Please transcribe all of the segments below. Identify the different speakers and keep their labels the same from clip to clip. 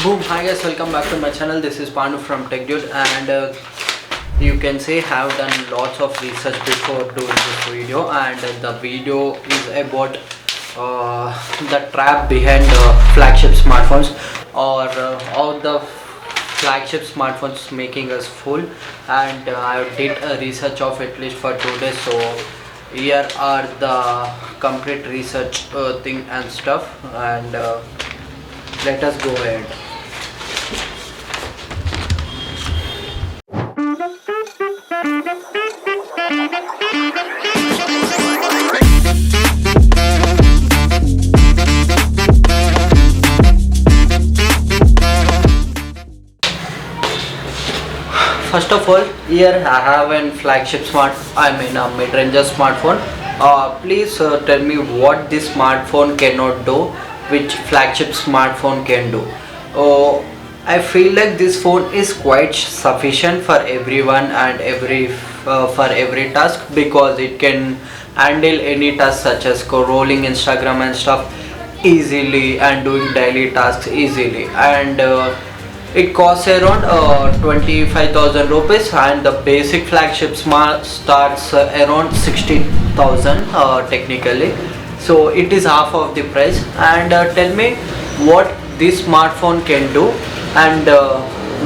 Speaker 1: Boom! Hi guys, welcome back to my channel. This is Panu from techy, and you can say have done lots of research before doing this video, and the video is about the trap behind flagship smartphones, or how the flagship smartphones making us fool. And I did a research of at least for 2 days, so here are the complete research thing and stuff, and let us go ahead. First of all, here I have a flagship a mid-range smartphone. Please tell me what this smartphone cannot do, which flagship smartphone can do. I feel like this phone is quite sufficient for everyone and for every task, because it can handle any task such as scrolling Instagram and stuff easily and doing daily tasks easily, and it costs around 25,000 rupees, and the basic flagship smart starts around 60,000 technically. So it is half of the price. And tell me what this smartphone can do, and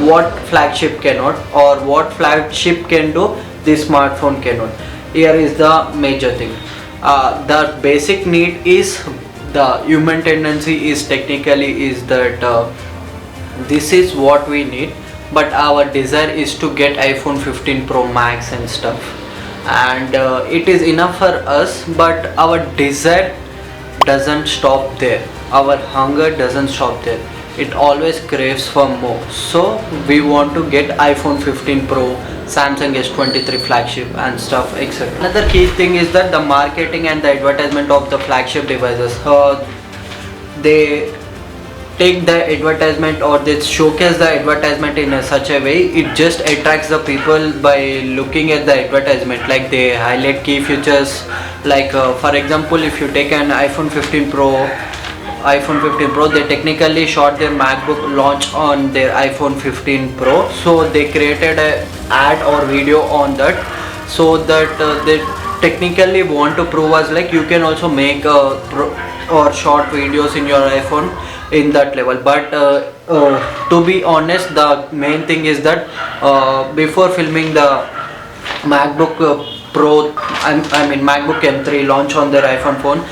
Speaker 1: what flagship cannot, or what flagship can do this smartphone cannot. Here is the major thing. The basic need is, the human tendency is technically is that this is what we need, but our desire is to get iPhone 15 Pro Max and stuff, and it is enough for us, but our desire doesn't stop there, our hunger doesn't stop there, it always craves for more. So we want to get iPhone 15 Pro, Samsung S23 flagship and stuff, etc. Another key thing is that the marketing and the advertisement of the flagship devices, they take the advertisement, or they showcase the advertisement in such a way it just attracts the people by looking at the advertisement. Like they highlight key features, like for example, if you take an iPhone 15 Pro, they technically shot their MacBook launch on their iPhone 15 Pro, so they created a ad or video on that, so that they technically want to prove us like you can also make or short videos in your iPhone in that level. But to be honest, the main thing is that before filming the MacBook Pro, I mean MacBook M3 launch on their iPhone phone,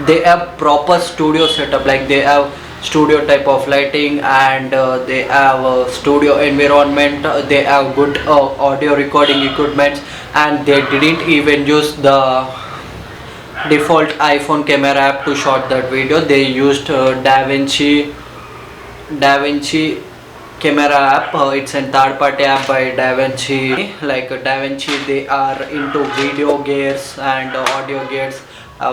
Speaker 1: they have proper studio setup, like they have studio type of lighting, and they have a studio environment, they have good audio recording equipment, and they didn't even use the default iPhone camera app to shot that video. They used DaVinci camera app. It's a third party app by DaVinci. Like DaVinci, they are into video gears and audio gears,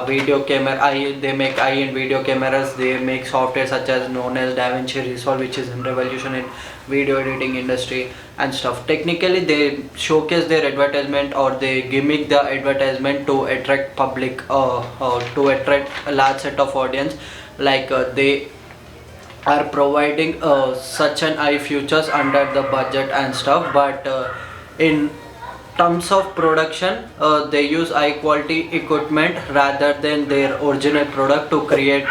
Speaker 1: video camera. They make high-end video cameras. They make software such as known as DaVinci Resolve, which is in revolution in video editing industry and stuff. Technically, they showcase their advertisement, or they gimmick the advertisement to attract public, to attract a large set of audience. Like they are providing such an high features under the budget and stuff, but in terms of production, they use high quality equipment rather than their original product to create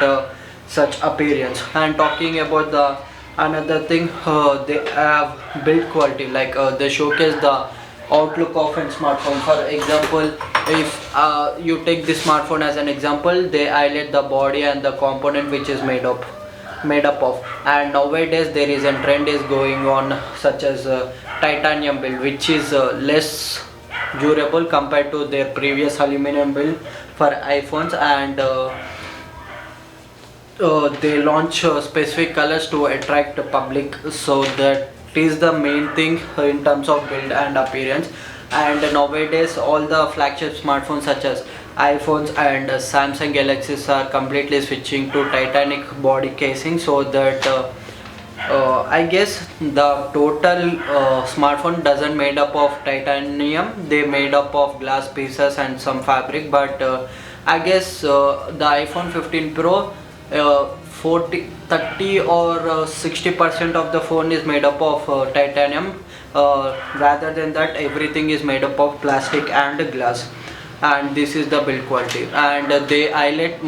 Speaker 1: such appearance. And talking about the another thing, they have build quality, like they showcase the outlook of a smartphone. For example, if you take this smartphone as an example, they highlight the body and the component which is made up of. And nowadays there is a trend is going on, such as titanium build, which is less durable compared to their previous aluminum build for iPhones, and they launch specific colors to attract the public. So that is the main thing in terms of build and appearance. And nowadays all the flagship smartphones such as iPhones and Samsung Galaxies are completely switching to titanic body casing, so that I guess the total smartphone doesn't made up of titanium, they made up of glass pieces and some fabric. But I guess the iPhone 15 Pro 30 or 60% of the phone is made up of titanium. Rather than that, everything is made up of plastic and glass. And this is the build quality, and they highlight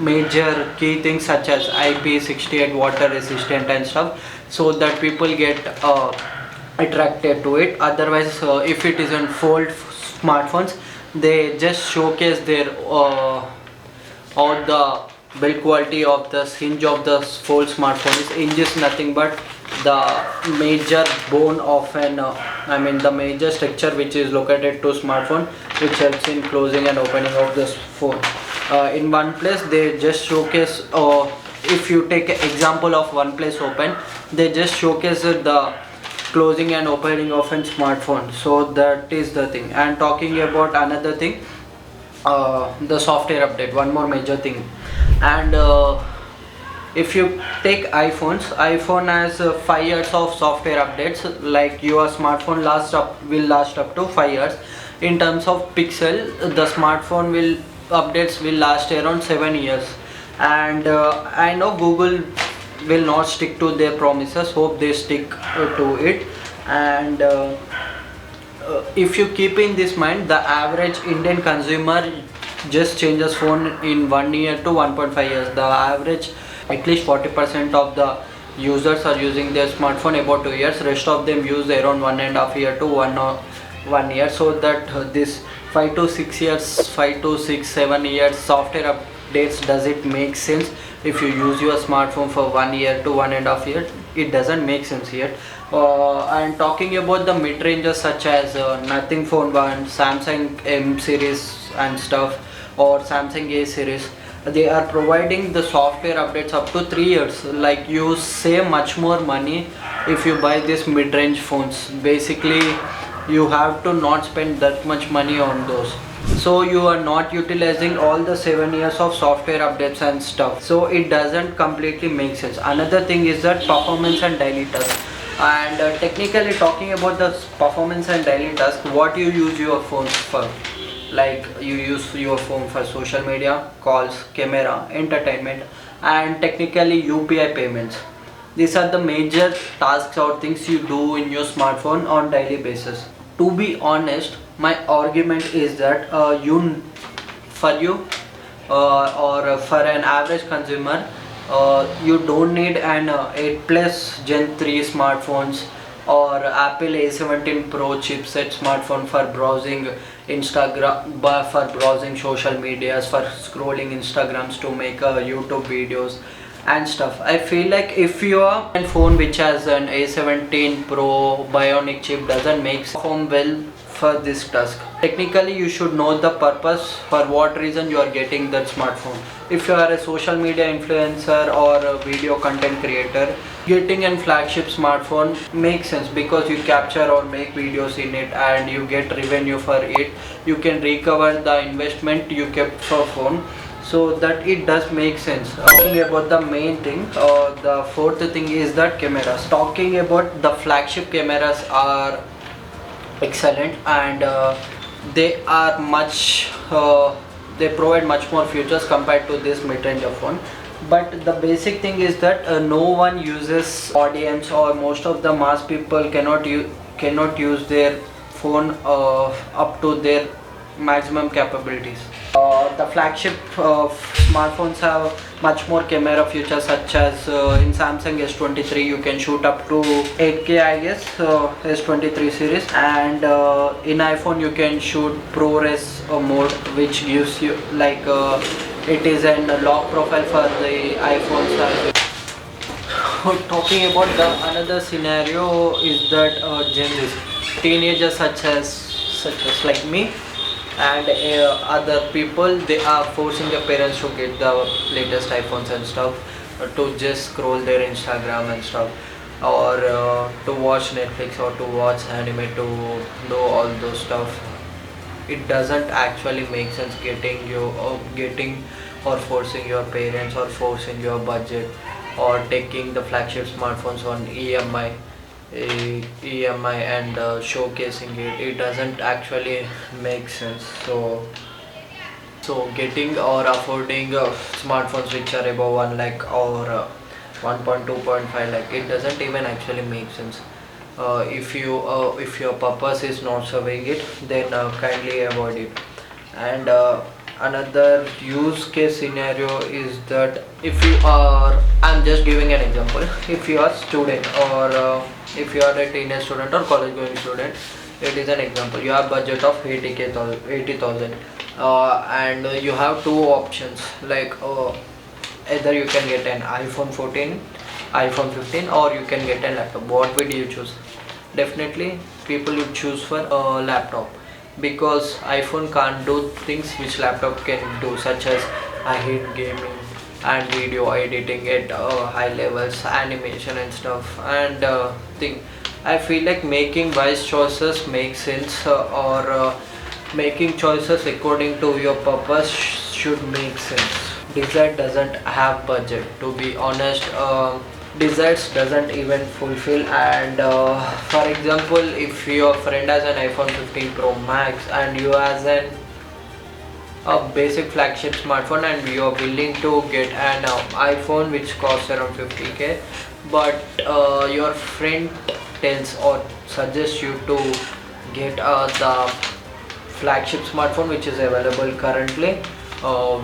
Speaker 1: major key things such as IP68, water resistant and stuff, so that people get attracted to it. Otherwise, if it isn't fold smartphones, they just showcase their or the build quality of the hinge of the fold smartphone. Is hinge is nothing but the major bone of an the major structure which is located to smartphone, which helps in closing and opening of this phone. In OnePlus, they just showcase, if you take an example of OnePlus Open, they just showcase the closing and opening of a smartphone. So that is the thing. And talking about another thing, the software update, one more major thing. And if you take iPhone has 5 years of software updates. Like your smartphone will last up to 5 years. In terms of pixel, the smartphone updates will last around 7 years. And I know Google will not stick to their promises. Hope they stick to it. And if you keep in this mind, the average Indian consumer just changes phone in 1 year to 1.5 years. The average, at least 40% of the users are using their smartphone about 2 years. Rest of them use around 1.5 year to 1 year. So that this 5 to 6 years, 5 to 6, 7 years software updates, does it make sense? If you use your smartphone for 1 year to 1.5 years, it doesn't make sense yet. And talking about the mid ranges such as Nothing Phone 1, Samsung M series and stuff, or Samsung A series, they are providing the software updates up to 3 years. Like, you save much more money if you buy these mid-range phones. Basically, you have to not spend that much money on those, so you are not utilizing all the 7 years of software updates and stuff. So it doesn't completely make sense. Another thing is that performance and daily tasks. And technically, talking about the performance and daily tasks, what you use your phone for? Like, you use your phone for social media, calls, camera, entertainment, and technically UPI payments. These are the major tasks or things you do in your smartphone on daily basis. To be honest, my argument is that for you or for an average consumer, you don't need an 8 plus Gen 3 smartphones or Apple A17 Pro chipset smartphone for browsing Instagram, for browsing social medias, for scrolling Instagrams to make YouTube videos and stuff. I feel like if your phone which has an A17 Pro Bionic chip doesn't make perform well for this task, technically you should know the purpose, for what reason you are getting that smartphone. If you are a social media influencer or a video content creator, getting a flagship smartphone makes sense because you capture or make videos in it and you get revenue for it. You can recover the investment you kept for phone, so that it does make sense. Talking about the main thing, the fourth thing is that cameras. Talking about the flagship cameras are excellent, and they are much they provide much more features compared to this mid-range phone. But the basic thing is that no one uses audience, or most of the mass people cannot use their phone up to their maximum capabilities. The flagship smartphones have much more camera features, such as in Samsung S23 you can shoot up to 8K, I guess, S23 series, and in iPhone you can shoot ProRes mode, which gives you like it is a lock profile for the iPhones. Talking about the another scenario is that Gen Z, teenagers such as like me and other people, they are forcing their parents to get the latest iPhones and stuff, to just scroll their Instagram and stuff, or to watch Netflix, or to watch anime, to do all those stuff. It doesn't actually make sense getting or forcing your parents, or forcing your budget, or taking the flagship smartphones on EMI and showcasing it. It doesn't actually make sense. So So getting or affording smartphones which are above 1 lakh or 1.2.5 lakh, it doesn't even actually make sense. If your purpose is not serving it, then kindly avoid it. And another use case scenario is that if you are, I'm just giving an example, if you are student or if you are a teenage student or college going student, it is an example, you have budget of 80,000, and you have two options, like either you can get an iPhone 14, iPhone 15, or you can get a laptop. What would you choose? Definitely people would choose for a laptop, because iPhone can't do things which laptop can do, such as I hate gaming and video editing at high levels, animation and stuff, and thing. I feel like making wise choices makes sense, or making choices according to your purpose should make sense. Desire doesn't have budget, to be honest. Desires doesn't even fulfill, and for example, if your friend has an iPhone 15 Pro Max and you has an a basic flagship smartphone, and you are willing to get an iPhone which costs around 50k, but your friend tells or suggests you to get the flagship smartphone which is available currently,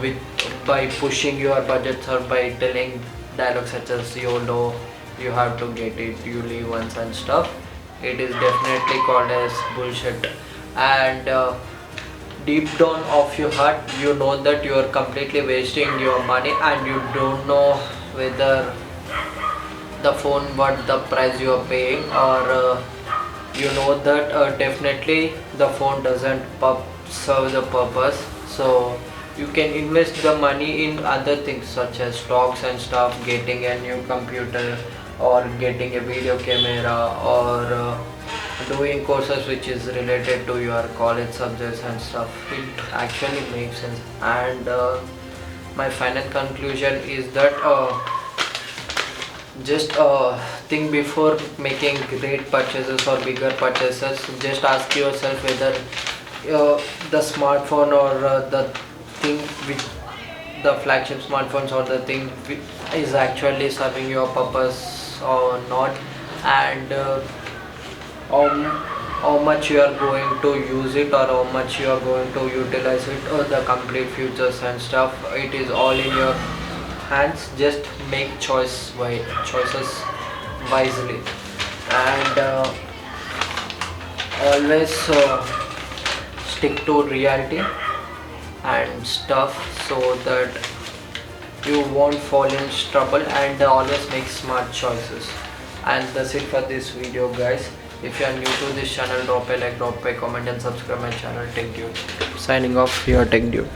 Speaker 1: with by pushing your budgets or by telling dialogues such as YOLO, you have to get it, you live once and stuff. It is definitely called as bullshit, and deep down of your heart you know that you are completely wasting your money, and you don't know whether the phone what the price you are paying, or you know that definitely the phone doesn't serve the purpose. So you can invest the money in other things such as stocks and stuff, getting a new computer or getting a video camera, or doing courses which is related to your college subjects and stuff. It actually makes sense. And my final conclusion is that just think before making great purchases or bigger purchases. Just ask yourself whether the smartphone or the thing which the flagship smartphones or the thing is actually serving your purpose or not, and how much you are going to use it, or how much you are going to utilize it, or the complete features and stuff. It is all in your hands. Just make choices wisely, and always stick to reality and stuff, so that you won't fall in trouble, and always make smart choices. And that's it for this video, guys. If you are new to this channel, drop a like, drop a comment and subscribe my channel. Thank you. Signing off, your Tech Dude.